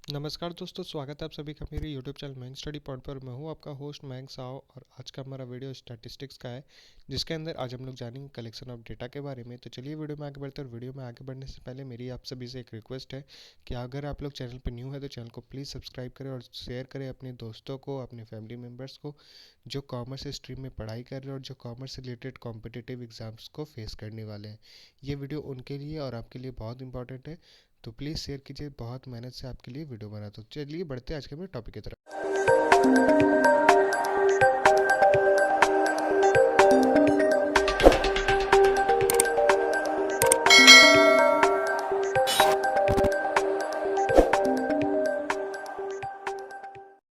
नमस्कार दोस्तों, स्वागत है आप सभी का मेरे YouTube channel Mayank study point पर। मैं हूं आपका होस्ट मयंक साव और आज का हमारा वीडियो स्टैटिस्टिक्स का है, जिसके अंदर आज हम लोग जानेंगे कलेक्शन ऑफ डेटा के बारे में। तो चलिए वीडियो में आगे बढ़ते हैं। और वीडियो में आगे बढ़ने से पहले मेरी आप सभी से एक रिक्वेस्ट है कि अगर आप लोग चैनल पर न्यू है तो चैनल को प्लीज़ सब्सक्राइब करें और शेयर करें अपने दोस्तों को, अपने फैमिली मेम्बर्स को जो कॉमर्स स्ट्रीम में पढ़ाई कर रहे हैं और जो कॉमर्स से रिलेटेड कॉम्पिटिटिव एग्जाम्स को फेस करने वाले हैं। ये वीडियो उनके लिए और आपके लिए बहुत इंपॉर्टेंट है, तो प्लीज़ शेयर कीजिए। बहुत मेहनत से आपके लिए वीडियो बना। तो चलिए बढ़ते हैं आज के मेरे टॉपिक की तरफ।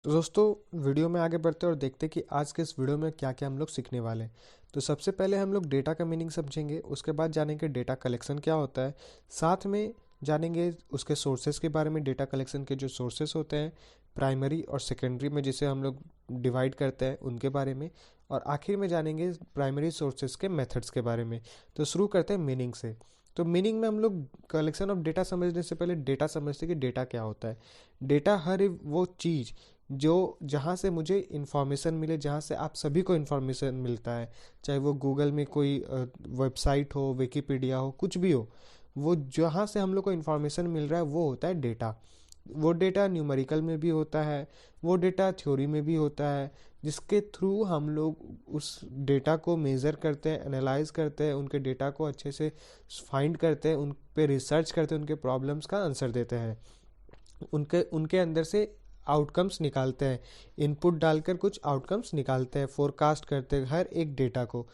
तो दोस्तों वीडियो में आगे बढ़ते हैं और देखते हैं कि आज के इस वीडियो में क्या क्या हम लोग सीखने वाले हैं। तो सबसे पहले हम लोग डेटा का मीनिंग समझेंगे, उसके बाद जानेंगे डेटा कलेक्शन क्या होता है, साथ में जानेंगे उसके सोर्सेज के बारे में। डेटा कलेक्शन के जो सोर्सेज होते हैं प्राइमरी और सेकेंडरी में, जिसे हम लोग डिवाइड करते हैं, उनके बारे में। और आखिर में जानेंगे प्राइमरी सोर्सेज के मेथड्स के बारे में। तो शुरू करते हैं मीनिंग से। तो मीनिंग में हम लोग कलेक्शन ऑफ डेटा समझने से पहले डेटा समझते हैं कि डेटा क्या होता है। डेटा हर वो चीज़ जो जहाँ से मुझे इन्फॉर्मेशन मिले, जहाँ से आप सभी को इन्फॉर्मेशन मिलता है, चाहे वो गूगल में कोई वेबसाइट हो, विकीपीडिया हो, कुछ भी हो, वो जहाँ से हम लोग को इन्फॉर्मेशन मिल रहा है वो होता है डेटा। वो डेटा न्यूमेरिकल में भी होता है, वो डेटा थ्योरी में भी होता है, जिसके थ्रू हम लोग उस डेटा को मेज़र करते हैं, एनालाइज करते हैं, उनके डेटा को अच्छे से फाइंड करते हैं, उन पे रिसर्च करते हैं, उनके प्रॉब्लम्स का आंसर देते हैं, उनके उनके अंदर से आउटकम्स निकालते हैं, इनपुट डालकर कुछ आउटकम्स निकालते हैं, फोरकास्ट करते हैं हर एक डेटा को।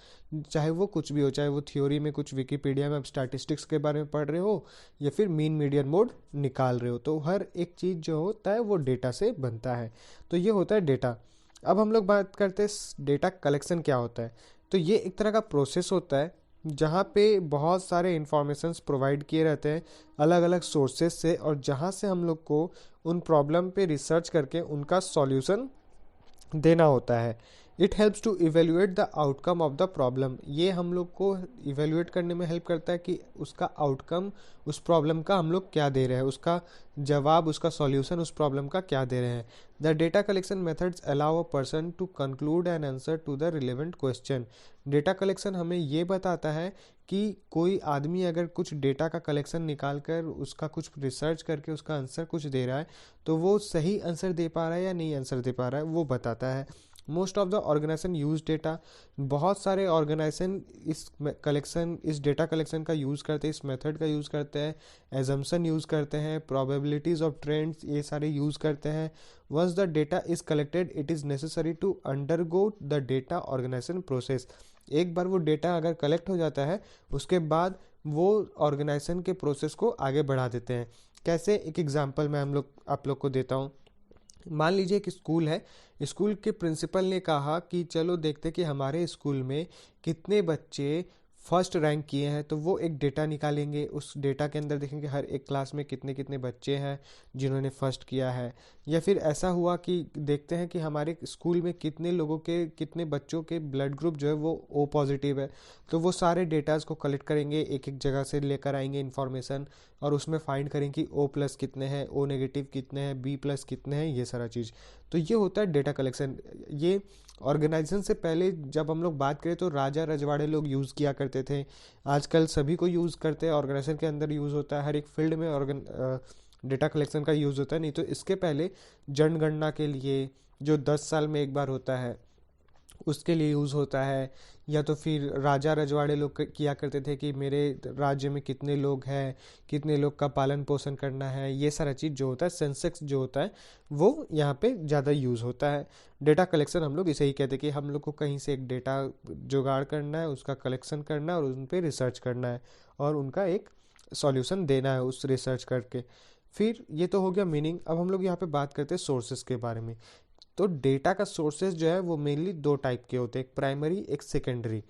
चाहे वो कुछ भी हो, चाहे वो थ्योरी में कुछ विकीपीडिया में आप स्टैटिस्टिक्स के बारे में पढ़ रहे हो या फिर मीन मीडियन मोड निकाल रहे हो, तो हर एक चीज़ जो होता है वो डेटा से बनता है। तो ये होता है डेटा। अब हम लोग बात करते हैं डेटा कलेक्शन क्या होता है। तो ये एक तरह का प्रोसेस होता है जहाँ पे बहुत सारे इंफॉर्मेशंस प्रोवाइड किए रहते हैं अलग अलग सोर्सेज से, और जहाँ से हम लोग को उन प्रॉब्लम पे रिसर्च करके उनका सॉल्यूशन देना होता है। It helps to evaluate the outcome of the problem. ये हम लोग को इवेल्युएट करने में हेल्प करता है कि उसका आउटकम, उस प्रॉब्लम का हम लोग क्या दे रहे हैं, उसका जवाब, उसका सॉल्यूशन उस प्रॉब्लम का क्या दे रहे हैं। The data collection methods allow a person to conclude an answer to the relevant question. Data collection हमें ये बताता है कि कोई आदमी अगर कुछ डेटा का कलेक्शन निकाल कर उसका कुछ रिसर्च करके उसका आंसर कुछ दे रहा है, तो वो सही आंसर दे पा रहा है या नहीं आंसर दे पा रहा है, वो बताता है। Most of the organisation use data. बहुत सारे ऑर्गेनाइजेशन इस डेटा कलेक्शन का यूज़ करते हैं, इस मेथड का यूज़ करते हैं, एजम्पशन यूज़ करते हैं, प्रोबेबिलिटीज ऑफ ट्रेंड्स, ये सारे यूज़ करते हैं। Once the data is collected it is necessary to undergo the data organisation process. एक बार वो डेटा अगर कलेक्ट हो जाता है, उसके बाद वो ऑर्गेनाइजेशन के प्रोसेस को आगे बढ़ा देते हैं। कैसे, एक एग्जांपल मैं हम लोग आप लोग को देता हूँ। मान लीजिए एक स्कूल है। स्कूल के प्रिंसिपल ने कहा कि चलो देखते कि हमारे स्कूल में कितने बच्चे फर्स्ट रैंक किए हैं। तो वो एक डेटा निकालेंगे, उस डेटा के अंदर देखेंगे हर एक क्लास में कितने कितने बच्चे हैं जिन्होंने फर्स्ट किया है। या फिर ऐसा हुआ कि देखते हैं कि हमारे स्कूल में कितने लोगों के, कितने बच्चों के ब्लड ग्रुप जो है वो ओ पॉजिटिव है। तो वो सारे डेटाज को कलेक्ट करेंगे, एक एक जगह से लेकर आएंगे इन्फॉर्मेशन, और उसमें फाइंड करें कि ओ प्लस कितने हैं, ओ नेगेटिव कितने हैं, बी प्लस कितने हैं, ये सारा चीज़। तो ये होता है डेटा कलेक्शन। ये ऑर्गेनाइजेशन से पहले जब हम लोग बात करें तो राजा रजवाड़े लोग यूज़ किया करते थे। आजकल सभी को यूज़ करते हैं, ऑर्गेनाइजेशन के अंदर यूज़ होता है, हर एक फील्ड में डेटा कलेक्शन का यूज़ होता है। नहीं तो इसके पहले जनगणना के लिए जो 10 साल में एक बार होता है, उसके लिए यूज़ होता है। या तो फिर राजा रजवाड़े लोग किया करते थे कि मेरे राज्य में कितने लोग हैं, कितने लोग का पालन पोषण करना है, ये सारा चीज़ जो होता है, सेंसेक्स जो होता है, वो यहाँ पे ज़्यादा यूज़ होता है। डेटा कलेक्शन हम लोग इसे ही कहते हैं कि हम लोग को कहीं से एक डेटा जुगाड़ करना है, उसका कलेक्शन करना है और उन पर रिसर्च करना है और उनका एक सॉल्यूशन देना है उस रिसर्च करके। फिर ये तो हो गया मीनिंग। अब हम लोग यहाँ पे बात करते हैं सोर्सेज के बारे में। तो डेटा का सोर्सेज जो है वो मेनली दो टाइप के होते हैं, एक प्राइमरी एक सेकेंडरी।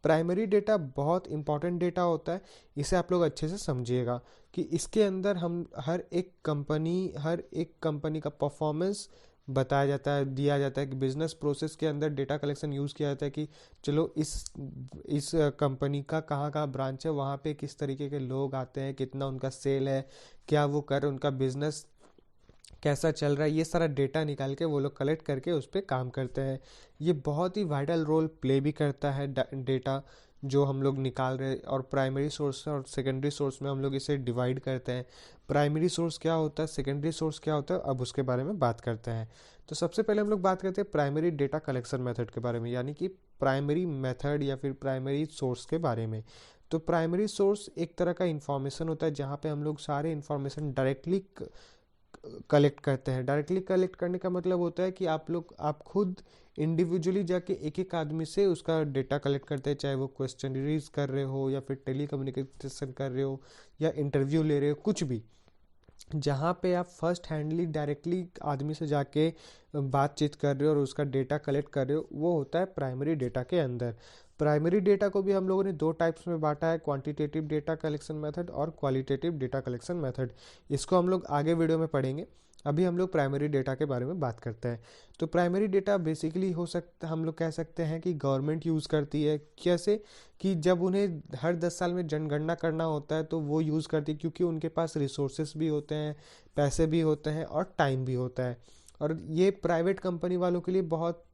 प्राइमरी डेटा बहुत इंपॉर्टेंट डेटा होता है, इसे आप लोग अच्छे से समझिएगा कि इसके अंदर हम हर एक कंपनी का परफॉर्मेंस बताया जाता है, दिया जाता है कि बिजनेस प्रोसेस के अंदर डेटा कलेक्शन यूज़ किया जाता है कि चलो इस कंपनी का कहाँ कहाँ ब्रांच है, वहाँ पे किस तरीके के लोग आते हैं, कितना उनका सेल है, क्या वो कर उनका बिजनेस कैसा चल रहा है, ये सारा डेटा निकाल के वो लोग कलेक्ट करके उस पर काम करते हैं। ये बहुत ही वाइटल रोल प्ले भी करता है डेटा जो हम लोग निकाल रहे हैं। और प्राइमरी सोर्स और सेकेंडरी सोर्स में हम लोग इसे डिवाइड करते हैं। प्राइमरी सोर्स क्या होता है, सेकेंडरी सोर्स क्या होता है, अब उसके बारे में बात करते हैं। तो सबसे पहले हम लोग बात करते हैं प्राइमरी डेटा कलेक्शन मेथड के बारे में, यानी कि प्राइमरी मेथड या फिर प्राइमरी सोर्स के बारे में। तो प्राइमरी सोर्स एक तरह का इंफॉर्मेशन होता है जहाँ पे हम लोग सारे इंफॉर्मेशन डायरेक्टली कलेक्ट करते हैं। डायरेक्टली कलेक्ट करने का मतलब होता है कि आप खुद इंडिविजुअली जाके एक एक आदमी से उसका डेटा कलेक्ट करते हैं, चाहे वो क्वेश्चनरीज कर रहे हो या फिर टेली कम्युनिकेशन कर रहे हो या इंटरव्यू ले रहे हो, कुछ भी जहाँ पे आप फर्स्ट हैंडली डायरेक्टली आदमी से जाके बातचीत कर रहे हो और उसका डेटा कलेक्ट कर रहे हो, वो होता है प्राइमरी डेटा के अंदर। प्राइमरी डेटा को भी हम लोगों ने दो टाइप्स में बांटा है, क्वांटिटेटिव डेटा कलेक्शन मेथड और क्वालिटेटिव डेटा कलेक्शन मेथड। इसको हम लोग आगे वीडियो में पढ़ेंगे। अभी हम लोग प्राइमरी डेटा के बारे में बात करते हैं। तो प्राइमरी डेटा बेसिकली हम लोग कह सकते हैं कि गवर्नमेंट यूज़ करती है। कैसे कि जब उन्हें हर 10 साल में जनगणना करना होता है तो वो यूज़ करती है, क्योंकि उनके पास रिसोर्सेस भी होते हैं, पैसे भी होते हैं और टाइम भी होता है। और ये प्राइवेट कंपनी वालों के लिए बहुत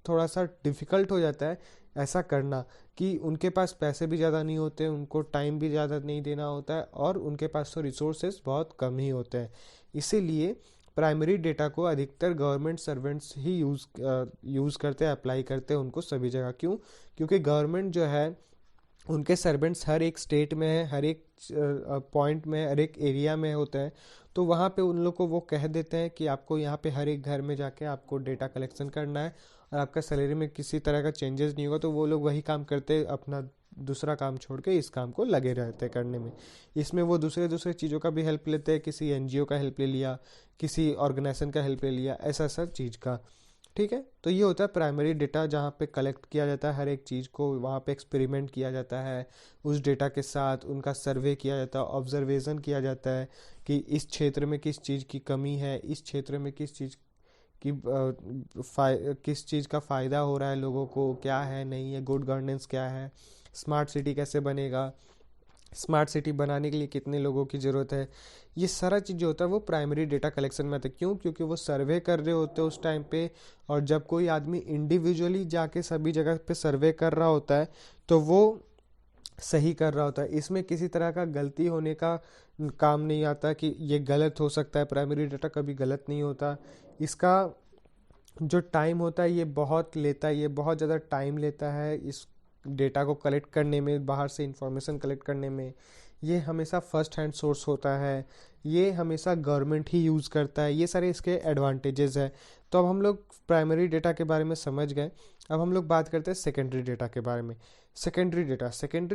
थोड़ा सा डिफ़िकल्ट हो जाता है ऐसा करना, कि उनके पास पैसे भी ज़्यादा नहीं होते, उनको टाइम भी ज़्यादा नहीं देना होता है और उनके पास तो रिसोर्सेज बहुत कम ही होते हैं। इसीलिए प्राइमरी डेटा को अधिकतर गवर्नमेंट सर्वेंट्स ही यूज़ करते हैं, अप्लाई करते हैं उनको सभी जगह। क्यों? क्योंकि गवर्नमेंट जो है उनके सर्वेंट्स हर एक स्टेट में है, हर एक पॉइंट में, हर एक एरिया में होते हैं। तो वहाँ पे उन लोग को वो कह देते हैं कि आपको यहाँ पे हर एक घर में जाके आपको डेटा कलेक्शन करना है और आपका सैलरी में किसी तरह का चेंजेस नहीं होगा। तो वो लोग वही काम करते, अपना दूसरा काम छोड़ के इस काम को लगे रहते करने में। इसमें वो दूसरे दूसरे चीज़ों का भी हेल्प लेते हैं, किसी एनजीओ का हेल्प ले लिया, किसी ऑर्गेनाइजेशन का हेल्प ले लिया, ऐसा सब चीज़ का। ठीक है, तो ये होता है प्राइमरी डेटा, जहाँ पे कलेक्ट किया जाता है हर एक चीज़ को, वहाँ पे एक्सपेरिमेंट किया जाता है उस डेटा के साथ, उनका सर्वे किया जाता है, ऑब्जर्वेशन किया जाता है कि इस क्षेत्र में किस चीज़ की कमी है, इस क्षेत्र में किस चीज़ की किस चीज़ का फ़ायदा हो रहा है लोगों को, क्या है नहीं है, गुड गवर्नेंस क्या है, स्मार्ट सिटी कैसे बनेगा, स्मार्ट सिटी बनाने के लिए कितने लोगों की ज़रूरत है। ये सारा चीज़ जो होता है वो प्राइमरी डेटा कलेक्शन में आता है। क्यों? क्योंकि वो सर्वे कर रहे होते हैं उस टाइम पे, और जब कोई आदमी इंडिविजुअली जाके सभी जगह पे सर्वे कर रहा होता है तो वो सही कर रहा होता है। इसमें किसी तरह का गलती होने का काम नहीं आता कि ये गलत हो सकता है। प्राइमरी डेटा कभी गलत नहीं होता। इसका जो टाइम होता है ये बहुत लेता है, ये बहुत ज़्यादा टाइम लेता है इस डेटा को कलेक्ट करने में, बाहर से इंफॉर्मेशन कलेक्ट करने में। ये हमेशा फर्स्ट हैंड सोर्स होता है, ये हमेशा गवर्नमेंट ही यूज़ करता है। ये सारे इसके एडवांटेजेस है। तो अब हम लोग प्राइमरी डेटा के बारे में समझ गए। अब हम लोग बात करते हैं सेकेंडरी डेटा के बारे में। सेकेंडरी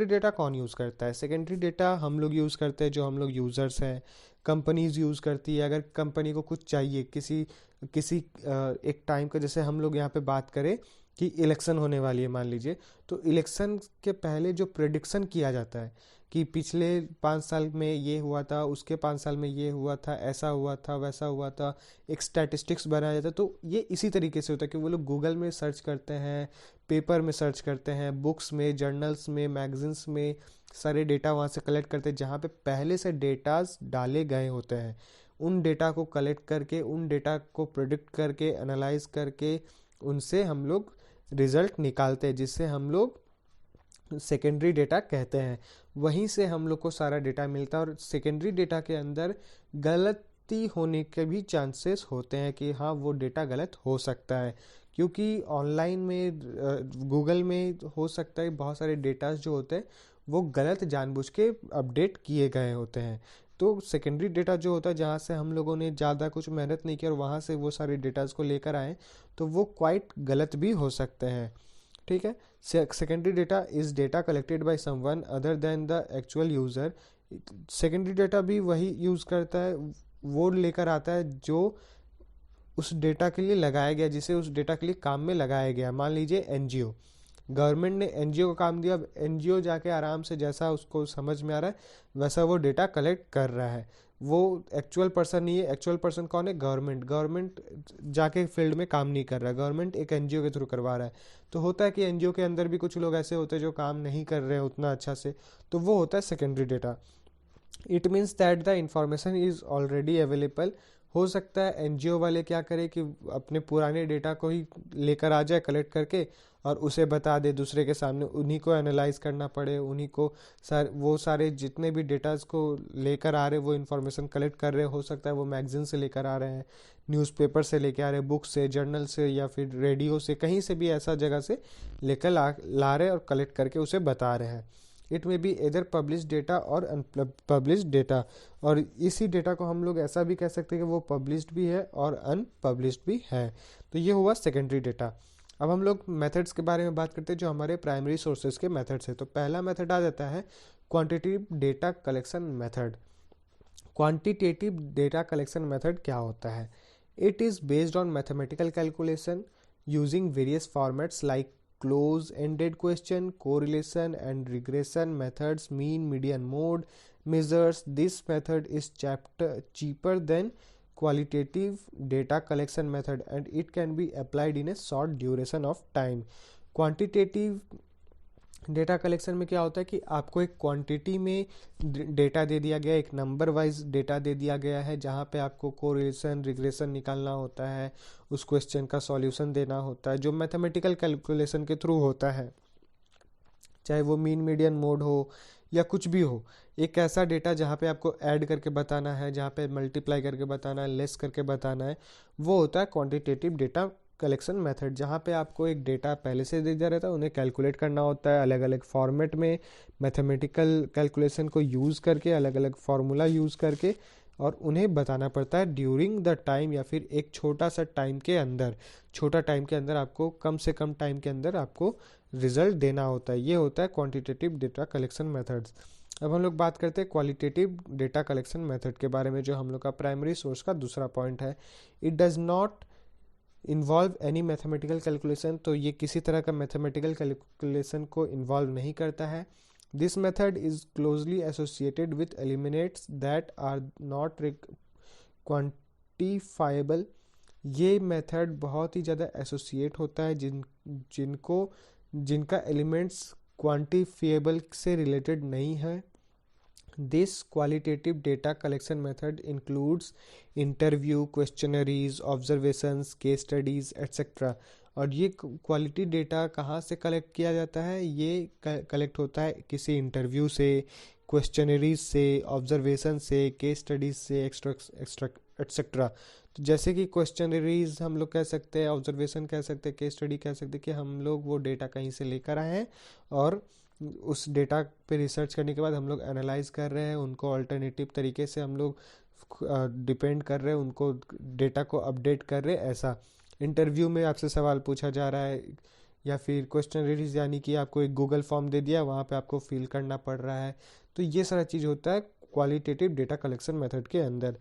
डेटा कौन यूज़ करता है? सेकेंडरी डेटा हम लोग यूज़ करते हैं, जो हम लोग यूज़र्स हैं, कंपनीज यूज़ करती है। अगर कंपनी को कुछ चाहिए किसी किसी एक टाइम का, जैसे हम लोग यहाँ पे बात करें कि इलेक्शन होने वाली है मान लीजिए, तो इलेक्शन के पहले जो प्रेडिक्शन किया जाता है कि पिछले 5 साल में ये हुआ था, उसके 5 साल में ये हुआ था, ऐसा हुआ था, वैसा हुआ था, एक स्टैटिस्टिक्स बनाया जाता है। तो ये इसी तरीके से होता है कि वो लोग गूगल में सर्च करते हैं, पेपर में सर्च करते हैं, बुक्स में, जर्नल्स में, मैगजीन्स में, सारे डेटा वहाँ से कलेक्ट करते हैं जहाँ पे पहले से डेटाज डाले गए होते हैं। उन डेटा को कलेक्ट करके, उन डेटा को प्रेडिक्ट करके, एनालाइज करके, उनसे हम लोग रिजल्ट निकालते हैं, जिससे हम लोग सेकेंडरी डेटा कहते हैं। वहीं से हम लोग को सारा डेटा मिलता है। और सेकेंडरी डेटा के अंदर गलती होने के भी चांसेस होते हैं कि हाँ वो डेटा गलत हो सकता है, क्योंकि ऑनलाइन में गूगल में हो सकता है बहुत सारे डेटास जो होते हैं वो गलत जानबूझ के अपडेट किए गए होते हैं। तो सेकेंडरी डेटा जो होता है, जहाँ से हम लोगों ने ज़्यादा कुछ मेहनत नहीं की और वहाँ से वो सारे डेटाज को लेकर आए, तो वो क्वाइट गलत भी हो सकते हैं। ठीक है, secondary data is data collected by someone other than the actual user. Secondary data भी वही यूज़ करता है, वो लेकर आता है जो उस डेटा के लिए लगाया गया, जिसे उस डेटा के लिए काम में लगाया गया। मान लीजिए एनजीओ, गवर्नमेंट ने एनजीओ का काम दिया, अब एनजीओ जाके आराम से जैसा उसको समझ में आ रहा है वैसा वो डेटा कलेक्ट कर रहा है। वो एक्चुअल पर्सन नहीं है। एक्चुअल पर्सन कौन है? गवर्नमेंट। गवर्नमेंट जाके फील्ड में काम नहीं कर रहा है, गवर्नमेंट एक एनजीओ के थ्रू करवा रहा है। तो होता है कि एनजीओ के अंदर भी कुछ लोग ऐसे होते हैं जो काम नहीं कर रहे हैं उतना अच्छा से, तो वो होता है secondary data. It means that the information is already available हो सकता है एनजीओ वाले क्या करें कि अपने पुराने डेटा को ही लेकर आ जाए कलेक्ट करके और उसे बता दे दूसरे के सामने, उन्हीं को एनालाइज करना पड़े, उन्हीं को वो सारे जितने भी डेटाज को लेकर आ रहे, वो इन्फॉर्मेशन कलेक्ट कर रहे, हो सकता है वो मैगजीन से लेकर आ रहे हैं, न्यूज़पेपर से लेकर आ रहे, बुक से, जर्नल से, या फिर रेडियो से, कहीं से भी ऐसा जगह से लेकर ला रहे और कलेक्ट करके उसे बता रहे हैं। इट में बी इधर पब्लिश डेटा और अनपब्लिश डेटा, और इसी डेटा को हम लोग ऐसा भी कह सकते हैं कि वो पब्लिश्ड भी है और अनपब्लिश्ड भी है। तो ये हुआ सेकेंडरी डेटा। अब हम लोग मेथड्स के बारे में बात करते हैं जो हमारे प्राइमरी सोर्सेज के मेथड्स है। तो पहला मेथड आ जाता है quantitative data collection method. Quantitative data collection method क्या होता है? It is based on mathematical calculation using various formats like close-ended question, correlation and regression methods, mean, median, mode, measures. This method is cheaper than qualitative data collection method and it can be applied in a short duration of time. Quantitative data collection में क्या होता है कि आपको एक quantity में data दे दिया गया, एक नंबर वाइज डेटा दे दिया गया है, जहाँ पे आपको कोरिलेशन रिग्रेशन निकालना होता है, उस क्वेश्चन का सॉल्यूशन देना होता है, जो मैथमेटिकल कैलकुलेशन के थ्रू होता है, चाहे वो मीन मीडियन मोड हो या कुछ भी हो। एक ऐसा डेटा जहाँ पे आपको ऐड करके बताना है, जहाँ पे मल्टीप्लाई करके बताना है, लेस करके बताना है, वो होता है क्वांटिटेटिव डेटा कलेक्शन मेथड, जहाँ पे आपको एक डेटा पहले से दे दिया रहता है, उन्हें कैलकुलेट करना होता है अलग अलग फॉर्मेट में, मैथमेटिकल कैलकुलेशन को यूज़ करके, अलग अलग फार्मूला यूज़ करके, और उन्हें बताना पड़ता है ड्यूरिंग द टाइम, या फिर एक छोटा सा टाइम के अंदर, छोटा टाइम के अंदर आपको, कम से कम टाइम के अंदर आपको रिजल्ट देना होता है। ये होता है क्वांटिटेटिव डेटा कलेक्शन मेथड्स। अब हम लोग बात करते हैं क्वालिटेटिव डेटा कलेक्शन मेथड के बारे में, जो हम लोग का प्राइमरी सोर्स का दूसरा पॉइंट है। It does not involve any mathematical calculation, तो ये किसी तरह का मैथमेटिकल कैलकुलेशन को इन्वॉल्व नहीं करता है। This method is closely associated with eliminates that are not quantifiable. ये मेथड बहुत ही ज़्यादा एसोसिएट होता है जिनका एलिमेंट्स क्वांटिफिएबल से रिलेटेड नहीं है। This qualitative data collection method includes interview, questionnaires, observations, case studies, etc. और ये क्वालिटी डेटा कहाँ से कलेक्ट किया जाता है? ये कलेक्ट होता है किसी इंटरव्यू से, क्वेश्चनरीज से, ऑब्जर्वेशन से, केस स्टडीज से, एक्सेट्रा। तो जैसे कि क्वेश्चनरीज हम लोग कह सकते हैं, ऑब्जर्वेशन कह सकते हैं, केस स्टडी कह सकते हैं कि हम लोग वो डेटा कहीं से लेकर आए हैं और उस डेटा पे रिसर्च करने के बाद हम लोग एनालाइज कर रहे हैं, उनको अल्टरनेटिव तरीके से हम लोग डिपेंड कर रहे हैं, उनको डेटा को अपडेट कर रहे हैं। ऐसा इंटरव्यू में आपसे सवाल पूछा जा रहा है, या फिर क्वेश्चनरीज यानी कि आपको एक गूगल फॉर्म दे दिया, वहाँ पे आपको फिल करना पड़ रहा है। तो ये सारा चीज़ होता है क्वालिटेटिव डेटा कलेक्शन मेथड के अंदर।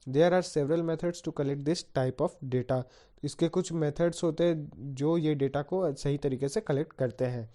There are several methods to collect this type of data. इसके कुछ मेथड्स होते हैं जो ये डेटा को सही तरीके से कलेक्ट करते हैं।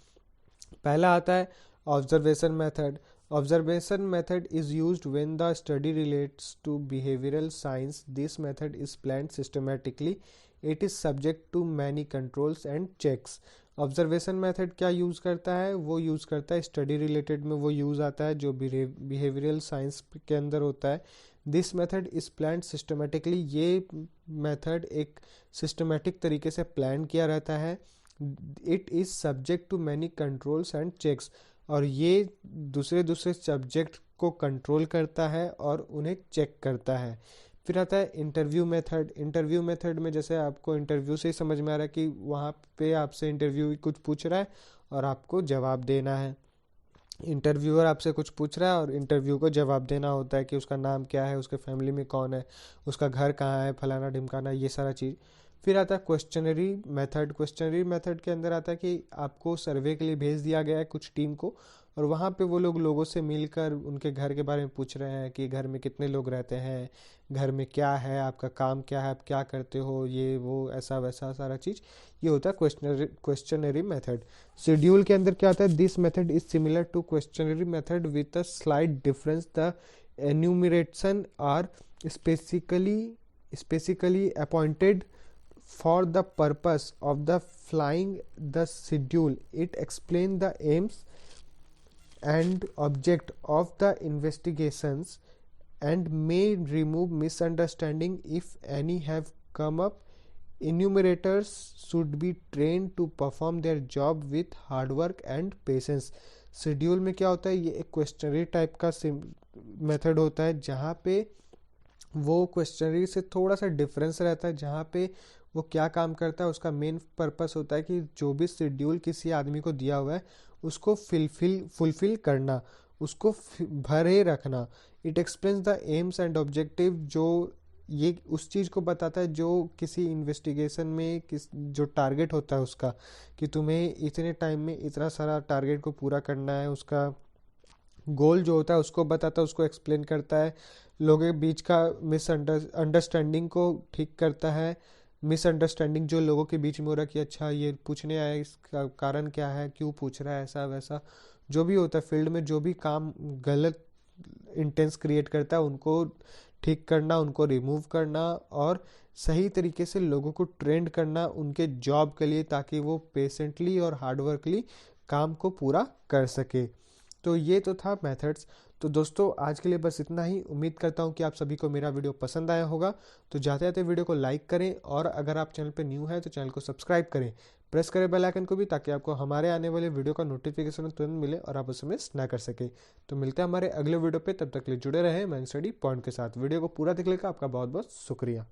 पहला आता है observation method. Observation method is used when the study relates to behavioural science. This method is planned systematically. It is subject to many controls and checks. Observation method क्या यूज़ करता है? वो यूज़ करता है स्टडी रिलेटेड में, वो use आता है जो बिहेवियरल साइंस के अंदर होता है। This method is planned systematically. ये मेथड एक सिस्टमेटिक तरीके से प्लान किया रहता है। It is subject to many controls and checks, और ये दूसरे सब्जेक्ट को कंट्रोल करता है और उन्हें चेक करता है। फिर आता है इंटरव्यू मेथड। इंटरव्यू मेथड में जैसे आपको इंटरव्यू से ही समझ में आ रहा है कि वहाँ पे आपसे इंटरव्यू कुछ पूछ रहा है और आपको जवाब देना है। इंटरव्यूअर आपसे कुछ पूछ रहा है और इंटरव्यू को जवाब देना होता है कि उसका नाम क्या है, उसके फैमिली में कौन है, उसका घर कहाँ है, फलाना ढिमकाना, ये सारा चीज़। फिर आता है क्वेश्चनरी मेथड। क्वेश्चनरी मेथड के अंदर आता है कि आपको सर्वे के लिए भेज दिया गया है कुछ टीम को, और वहाँ पे वो लोगों से मिलकर उनके घर के बारे में पूछ रहे हैं कि घर में कितने लोग रहते हैं, घर में क्या है, आपका काम क्या है, आप क्या करते हो, ये वो ऐसा वैसा सारा चीज़। ये होता है क्वेश्चनरी मेथड। शेड्यूल के अंदर क्या होता है? This method is similar to questionnaire method with a slight difference. The enumeration are specifically appointed for the purpose of the flying the schedule. It explains the aims and object of the investigations and may remove misunderstanding if any have come up. Enumerators should be trained to perform their job with hard work and patience. Schedule में क्या होता है, ये एक questionnaire type का method होता है जहाँ पे वो क्वेश्चनरी से थोड़ा सा डिफरेंस रहता है, जहाँ पे वो क्या काम करता है उसका मेन पर्पस होता है कि जो भी शेड्यूल किसी आदमी को दिया हुआ है उसको फुलफिल करना, उसको भरे रखना. It explains the AIIMS and objective, जो ये उस चीज़ को बताता है जो किसी इन्वेस्टिगेशन में जो टारगेट होता है उसका, कि तुम्हें इतने टाइम में इतना सारा टारगेट को पूरा करना है, उसका गोल जो होता है उसको बताता है, उसको एक्सप्लेन करता है. लोगों के बीच का अंडरस्टैंडिंग को ठीक करता है. मिसअंडरस्टैंडिंग जो लोगों के बीच में हो रहा है कि अच्छा ये पूछने आया, इसका कारण क्या है, क्यों पूछ रहा है, ऐसा वैसा जो भी होता है फील्ड में, जो भी काम गलत इंटेंस क्रिएट करता है उनको ठीक करना, उनको रिमूव करना और सही तरीके से लोगों को ट्रेंड करना उनके जॉब के लिए, ताकि वो पेशेंटली और हार्डवर्कली काम को पूरा कर सके. तो ये तो था मेथड्स. तो दोस्तों आज के लिए बस इतना ही. उम्मीद करता हूँ कि आप सभी को मेरा वीडियो पसंद आया होगा. तो जाते जाते वीडियो को लाइक करें और अगर आप चैनल पे न्यू हैं तो चैनल को सब्सक्राइब करें. प्रेस करें बेल आइकन को भी, ताकि आपको हमारे आने वाले वीडियो का नोटिफिकेशन तुरंत मिले और आप उसे मिस ना कर सके. तो मिलते हैं हमारे अगले वीडियो पे, तब तक के लिए जुड़े रहे मैं स्टडी पॉइंट के साथ. वीडियो को पूरा देखने का आपका बहुत बहुत शुक्रिया.